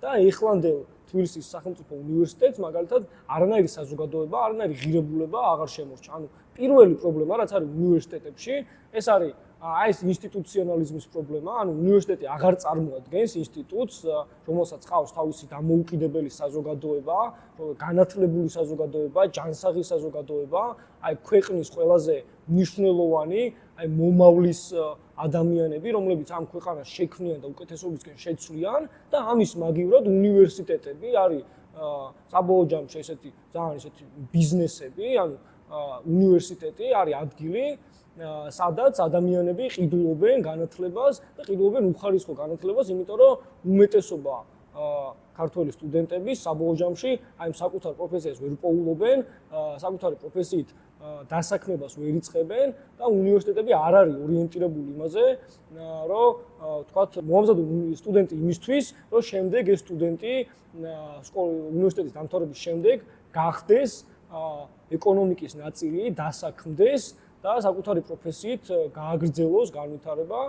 და ეხლანდელ თბილისის სახელმწიფო უნივერსიტეტს მაგალითად არანაირი საზოგადოება, არანაირი ღირებულება აღარ შემორჩა. ანუ პირველი პრობლემა რაც არის უნივერსიტეტებში, ეს არის ეს ინსტიტუციონალიზმის პრობლემა, ანუ უნივერსიტეტი აღარ წარმოადგენს ინსტიტუტს, რომელსაც ყავს თავისი დამოუკიდებელი საზოგადოება, განათლებული საზოგადოება, ჯანსაღი საზოგადოება, აი ქვეყნის ყველაზე მნიშვნელოვანი, აი მომავლის ადამიანები, რომლებიც ამ ქვეყანას შექმნიან და უკეთესობისკენ შეცვლიან და ამის მაგივრად უნივერსიტეტები არის საბოლოო ჯამში ესეთი ძალიან ესეთი ბიზნესები, ანუ უნივერსიტეტი არის ადგილი სადაც ადამიანები ყიდულობენ განათლებას და ყიდულობენ უხარისხო განათლებას, იმიტომ რომ უმეტესობა ქართველი სტუდენტები საბოლოო ჯამში აი საკუთარ პროფესიას ვერ პოულობენ, საკუთარი პროფესიით დასაქმებას ვერ იწყებენ და უნივერსიტეტები არ არის ორიენტირებული იმაზე, რომ თქვათ მომზადო სტუდენტი იმისთვის, რომ შემდეგ ეს სტუდენტი უნივერსიტეტის დამთავრების შემდეგ გახდეს ეკონომიკის ნაწილი, დასაქმდეს და საკუთარი პროფესიით გააგრძელოს განვითარება.